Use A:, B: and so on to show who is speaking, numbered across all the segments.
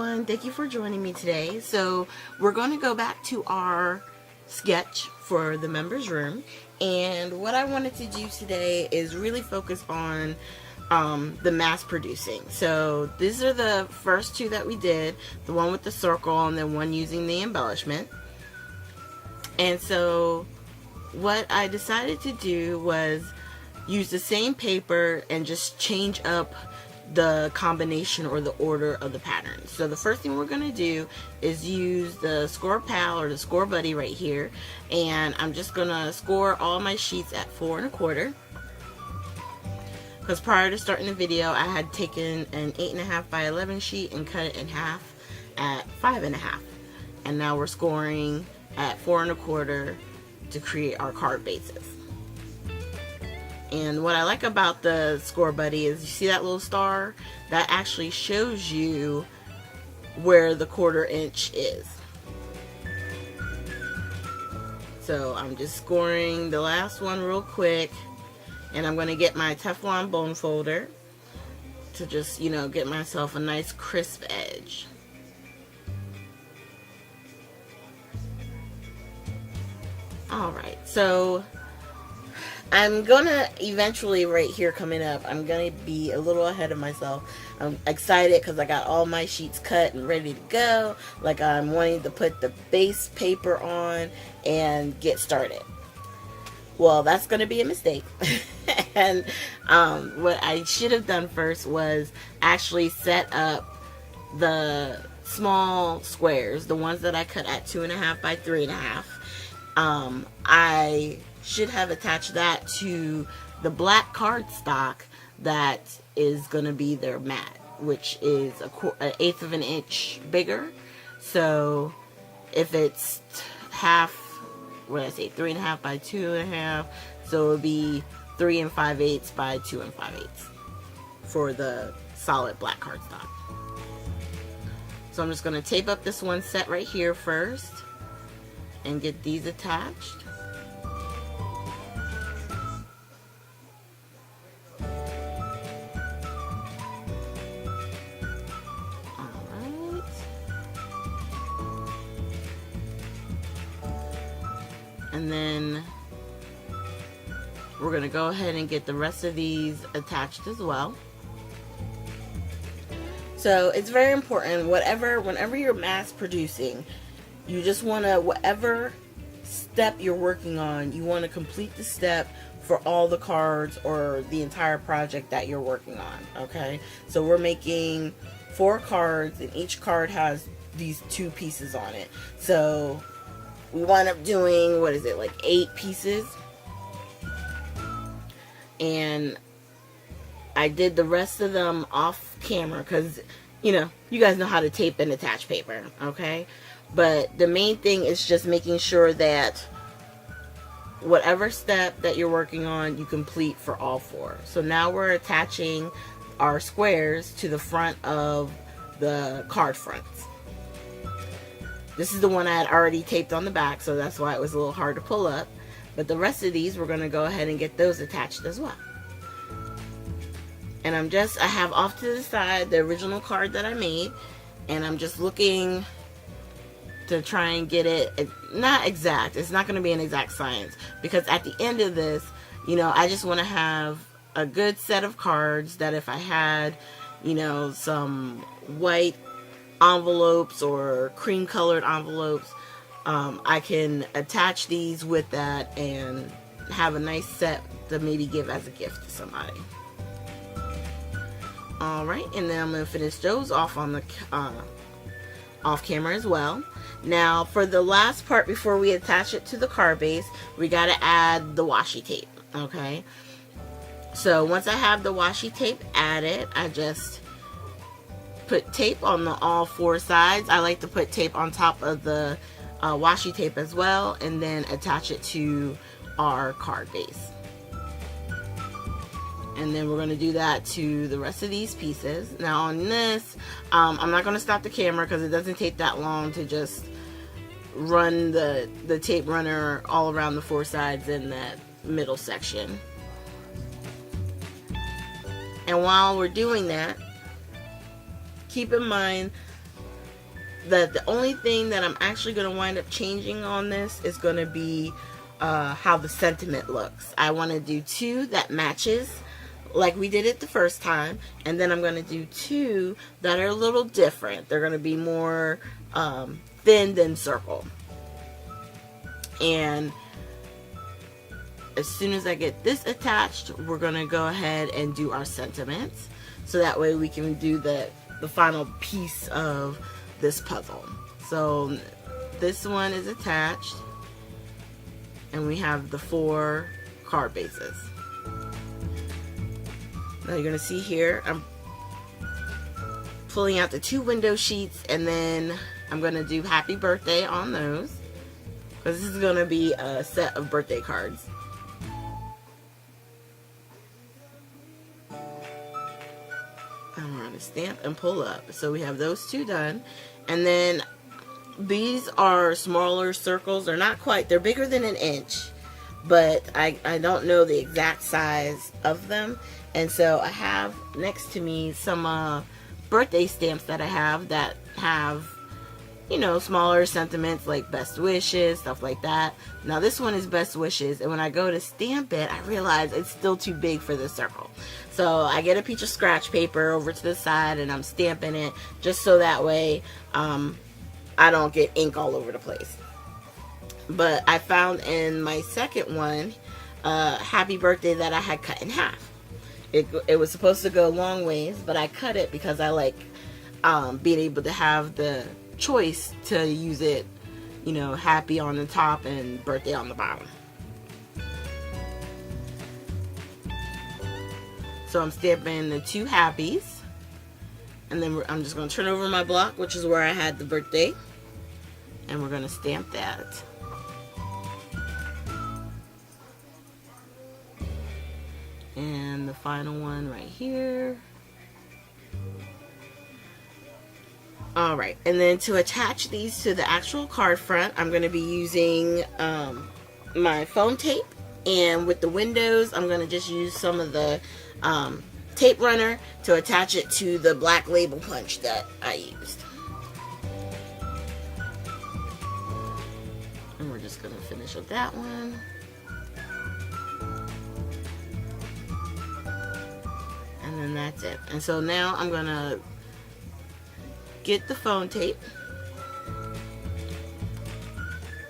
A: everyone, thank you for joining me today. So we're going to go back to our sketch for the members room, and what I wanted to do today is really focus on the mass producing. So these are the first two that we did, the one with the circle and then one using the embellishment. And so what I decided to do was use the same paper and just change up the combination or the order of the patterns. So the first thing we're going to do is use the Score Pal or the Score Buddy right here, and I'm just going to score all my sheets at 4 1/4, because prior to starting the video I had taken an 8.5 by 11 sheet and cut it in half at 5.5, and now we're scoring at 4 1/4 to create our card bases. And what I like about the Score Buddy is, you see that little star? That actually shows you where the 1/4 inch is. So I'm just scoring the last one real quick, and I'm going to get my Teflon bone folder to just, you know, get myself a nice crisp edge. Alright, so I'm gonna eventually, right here coming up, I'm gonna be a little ahead of myself. I'm excited because I got all my sheets cut and ready to go. Like, I'm wanting to put the base paper on and get started. Well, that's gonna be a mistake. And what I should have done first was actually set up the small squares, the ones that I cut at 2.5 by 3.5. I should have attached that to the black cardstock that is going to be their mat, which is an 1/8 of an inch bigger. So if it's half, what did I say, 3.5 by 2.5, so it would be 3 5/8 by 2 5/8 for the solid black cardstock. So I'm just going to tape up this one set right here first and get these attached. And then we're going to go ahead and get the rest of these attached as well. So it's very important, whenever you're mass producing, you just want to, whatever step you're working on, you want to complete the step for all the cards or the entire project that you're working on. Okay, so we're making 4 cards, and each card has these 2 pieces on it. So we wind up doing, what is it, like 8 pieces. And I did the rest of them off camera because, you know, you guys know how to tape and attach paper, okay? But the main thing is just making sure that whatever step that you're working on, you complete for all 4. So now we're attaching our squares to the front of the card fronts. This is the one I had already taped on the back, so that's why it was a little hard to pull up. But the rest of these, we're going to go ahead and get those attached as well. And I have off to the side the original card that I made, and I'm just looking to try and get it, not exact. It's not going to be an exact science, because at the end of this, you know, I just want to have a good set of cards that if I had, you know, some white envelopes or cream colored envelopes, I can attach these with that and have a nice set to maybe give as a gift to somebody. Alright, and then I'm going to finish those off on the off camera as well. Now for the last part before we attach it to the card base, we got to add the washi tape. Okay, so once I have the washi tape added, I just put tape on all 4 sides. I like to put tape on top of the washi tape as well, and then attach it to our card base. And then we're going to do that to the rest of these pieces. Now on this, I'm not going to stop the camera because it doesn't take that long to just run the tape runner all around the 4 sides in that middle section. And while we're doing that, keep in mind the only thing that I'm actually going to wind up changing on this is going to be how the sentiment looks. I want to do 2 that matches like we did it the first time, and then I'm going to do 2 that are a little different. They're going to be more thin than circle. And as soon as I get this attached, we're going to go ahead and do our sentiments, so that way we can do the final piece of this puzzle. So this one is attached, and we have the 4 card bases. Now you're going to see here, I'm pulling out the 2 window sheets, and then I'm going to do happy birthday on those, because this is going to be a set of birthday cards. And we're going to stamp and pull up. So we have those 2 done. And then these are smaller circles. They're not quite, they're bigger than 1 inch, but I don't know the exact size of them. And so I have next to me some birthday stamps that I have that have, you know, smaller sentiments like best wishes, stuff like that. Now this one is best wishes, and when I go to stamp it, I realize it's still too big for the circle. So I get a piece of scratch paper over to the side, and I'm stamping it just so that way I don't get ink all over the place. But I found in my second one, happy birthday that I had cut in half. It was supposed to go long ways, but I cut it because I like being able to have the choice to use it, you know, happy on the top and birthday on the bottom. So I'm stamping the 2 happies, and then I'm just going to turn over my block, which is where I had the birthday, and we're going to stamp that. And the final one right here. Alright, and then to attach these to the actual card front, I'm going to be using my foam tape, and with the windows, I'm going to just use some of the tape runner to attach it to the black label punch that I used. And we're just going to finish with that one. And then that's it. And so now I'm going to get the foam tape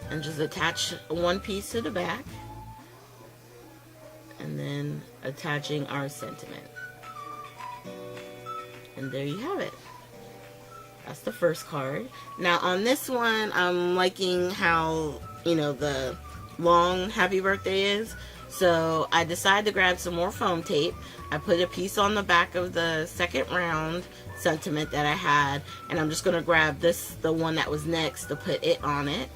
A: and just attach 1 piece to the back, and then attaching our sentiment. And there you have it. That's the first card. Now on this one, I'm liking how, you know, the long happy birthday is. So I decided to grab some more foam tape. I put a piece on the back of the second round sentiment that I had, and I'm just going to grab this, the one that was next, to put it on it.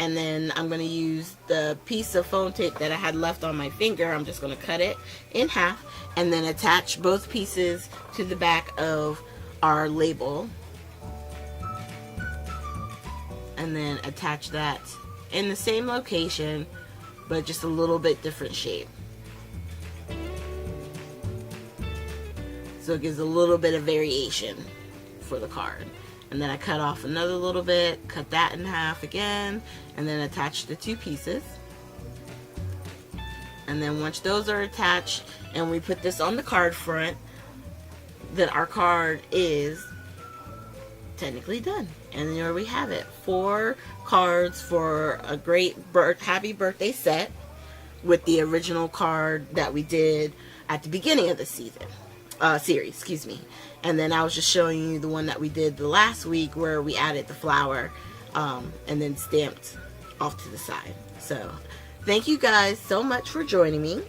A: And then I'm going to use the piece of foam tape that I had left on my finger. I'm just going to cut it in half and then attach both pieces to the back of our label, and then attach that in the same location but just a little bit different shape. So it gives a little bit of variation for the card. And then I cut off another little bit, cut that in half again, and then attach the 2 pieces. And then once those are attached and we put this on the card front, then our card is technically done. And there we have it. 4 cards for a great happy birthday set with the original card that we did at the beginning of the series, excuse me. And then I was just showing you the one that we did the last week where we added the flower and then stamped off to the side. So thank you guys so much for joining me.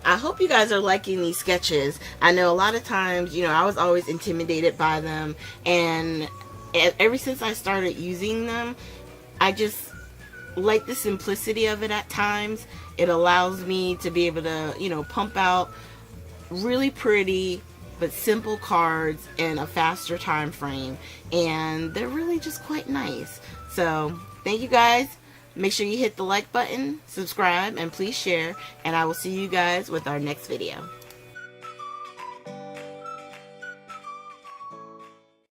A: I hope you guys are liking these sketches. I know a lot of times, you know, I was always intimidated by them, and ever since I started using them, I just like the simplicity of it at times. It allows me to be able to, you know, pump out really pretty but simple cards in a faster time frame, and they're really just quite nice. So thank you guys. Make sure you hit the like button, subscribe, and please share, and I will see you guys with our next video.